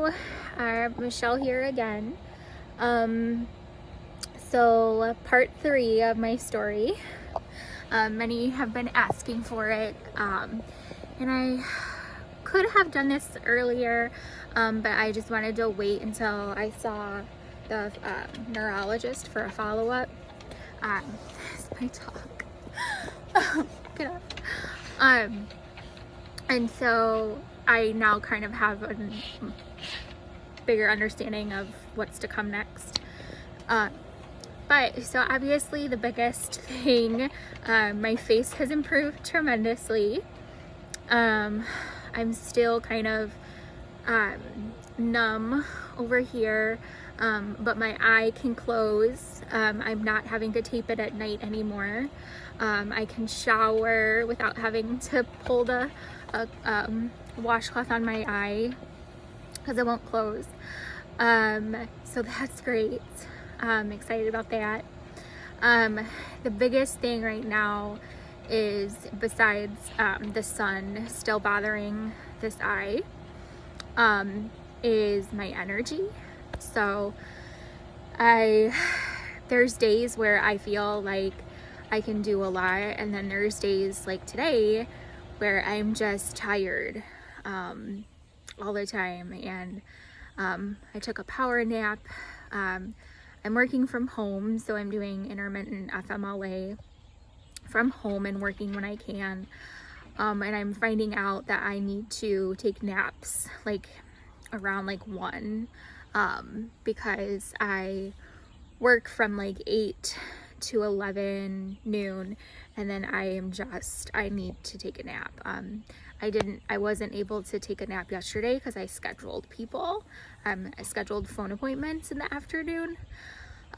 Hello, Michelle here again. So part 3 of my story. Many have been asking for it, and I could have done this earlier, but I just wanted to wait until I saw the neurologist for a follow-up. That's my talk. Get up. And so I now kind of have a bigger understanding of what's to come next. But so obviously the biggest thing, my face has improved tremendously. I'm still kind of numb over here, but my eye can close. I'm not having to tape it at night anymore. I can shower without having to pull the washcloth on my eye because it won't close. So that's great. I'm excited about that. The biggest thing right now is, besides the sun still bothering this eye, is my energy. So there's days where I feel like I can do a lot, and then there's days like today where I'm just tired all the time. And I took a power nap. I'm working from home, so I'm doing intermittent FMLA from home and working when I can. And I'm finding out that I need to take naps like around like 1, because I work from like 8 to 11 noon, and then I need to take a nap. I wasn't able to take a nap yesterday because I scheduled people. I scheduled phone appointments in the afternoon.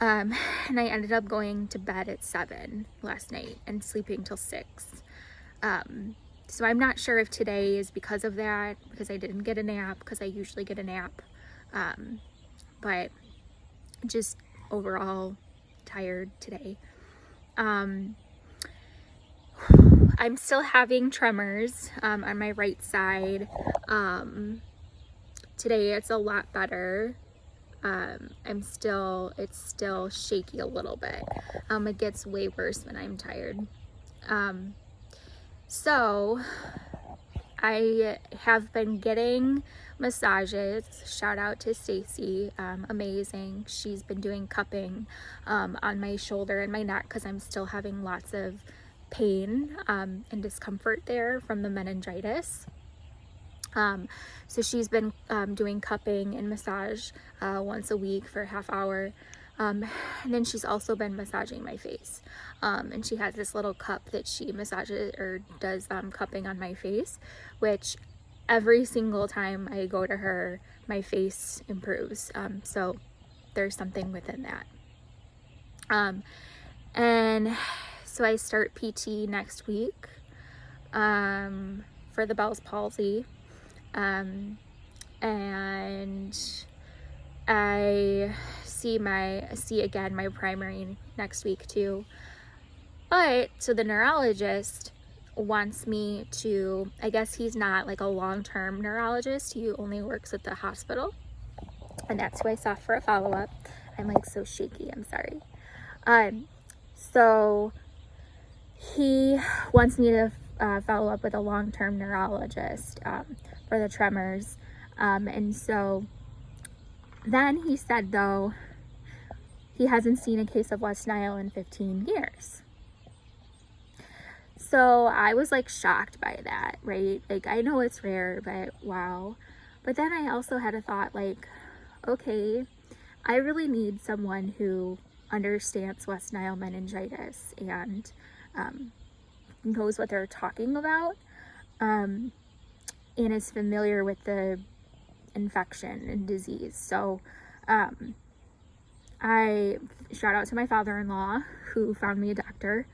And I ended up going to bed at 7 last night and sleeping till 6. So I'm not sure if today is because of that, because I didn't get a nap, because I usually get a nap. But just overall tired today. I'm still having tremors on my right side. Today it's a lot better. It's still shaky a little bit. It gets way worse when I'm tired. So I have been getting massages. Shout out to Stacy, amazing. She's been doing cupping on my shoulder and my neck because I'm still having lots of pain and discomfort there from the meningitis. So she's been doing cupping and massage once a week for a half hour. And then she's also been massaging my face. And she has this little cup that she massages or does cupping on my face, which every single time I go to her, my face improves. So there's something within that. And so I start PT next week for the Bell's palsy. And I see again my primary next week too. But so the neurologist wants me to, I guess he's not like a long-term neurologist, he only works at the hospital, and that's who I saw for a follow-up. I'm like so shaky, I'm sorry. So he wants me to follow up with a long-term neurologist for the tremors. And so then he said, though, he hasn't seen a case of West Nile in 15 years. So I was like shocked by that, right? Like, I know it's rare, but wow. But then I also had a thought like, okay, I really need someone who understands West Nile meningitis and knows what they're talking about, and is familiar with the infection and disease. So I shout out to my father-in-law who found me a doctor,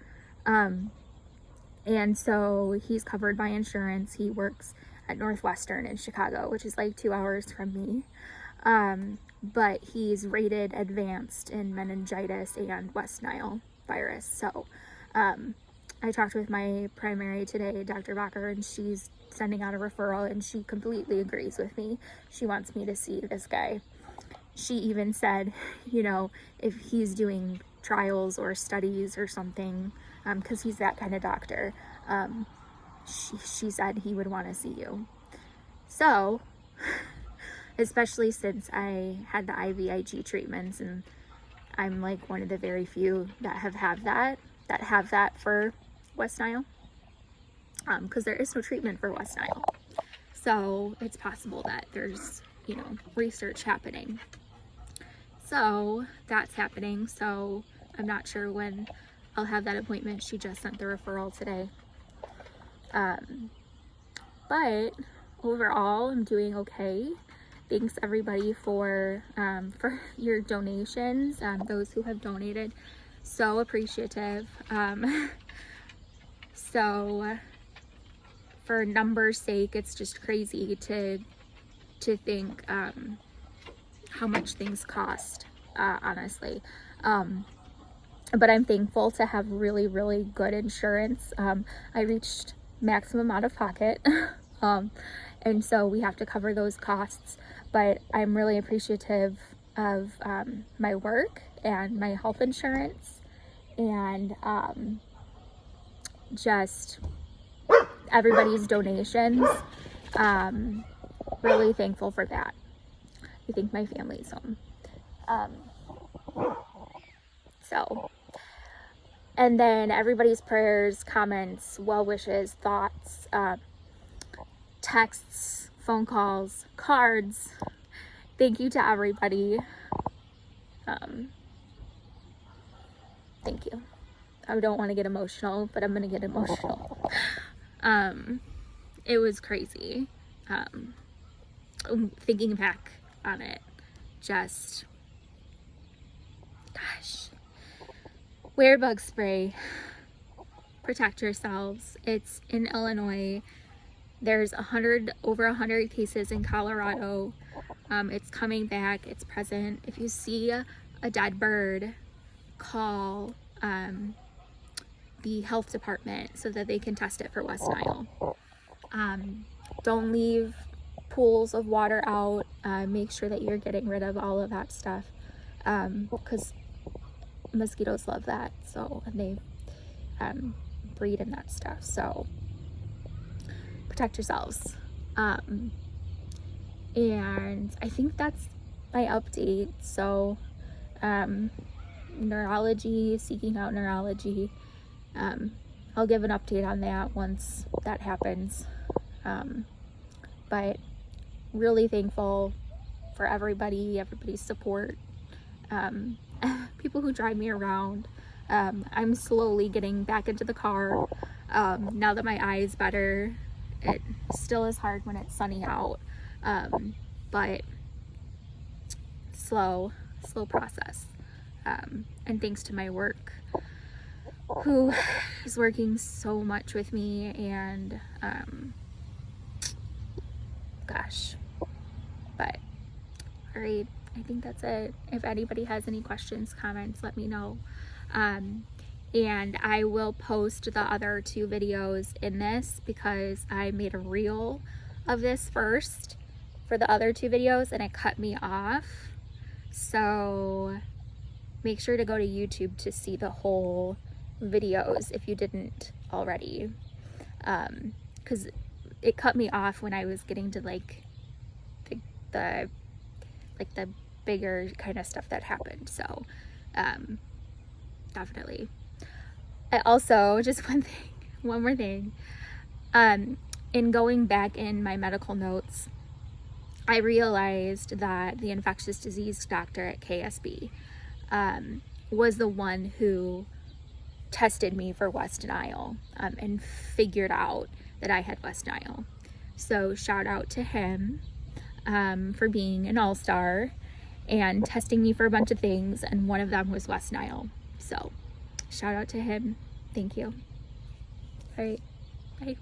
and so he's covered by insurance. He works at Northwestern in Chicago, which is like 2 hours from me, but he's rated advanced in meningitis and West Nile virus. So I talked with my primary today, Dr. Bacher, and she's sending out a referral, and she completely agrees with me. She wants me to see this guy. She even said, you know, if he's doing trials or studies or something, because he's that kind of doctor, she said he would want to see you. So, especially since I had the IVIG treatments, and I'm like one of the very few that have that for West Nile, because there is no treatment for West Nile. So it's possible that there's, you know, research happening. So that's happening. So I'm not sure when I'll have that appointment. She just sent the referral today. But overall, I'm doing okay. Thanks everybody for your donations. Those who have donated, so appreciative. So for numbers' sake, it's just crazy to think how much things cost, honestly. But I'm thankful to have really, really good insurance. I reached maximum out of pocket, and so we have to cover those costs. But I'm really appreciative of my work and my health insurance, and just everybody's donations. Really thankful for that. I think my family's home. So, and then everybody's prayers, comments, well wishes, thoughts, texts, phone calls, cards. Thank you to everybody. Thank you. I don't want to get emotional, but I'm gonna get emotional. It was crazy. Thinking back on it, just, gosh. Wear bug spray. Protect yourselves. It's in Illinois. There's over 100 cases in Colorado. It's coming back. It's present. If you see a dead bird, call the health department so that they can test it for West Nile. Don't leave pools of water out. Make sure that you're getting rid of all of that stuff, because mosquitoes love that. So, and they breed in that stuff. So protect yourselves. And I think that's my update. So neurology, seeking out neurology. I'll give an update on that once that happens. But really thankful for everybody's support. People who drive me around. I'm slowly getting back into the car now that my eye is better. It still is hard when it's sunny out, but slow process. And thanks to my work, who is working so much with me, and gosh. But all right, I think that's it. If anybody has any questions, comments, let me know. And I will post the other 2 videos in this, because I made a reel of this first for the other 2 videos and it cut me off. So make sure to go to YouTube to see the whole videos if you didn't already, because it cut me off when I was getting to like the bigger kind of stuff that happened. So definitely. I also, just one more thing, in going back in my medical notes, I realized that the infectious disease doctor at KSB was the one who tested me for West Nile, and figured out that I had West Nile. So shout out to him for being an all-star and testing me for a bunch of things, and one of them was West Nile. So shout out to him. Thank you. All right, bye.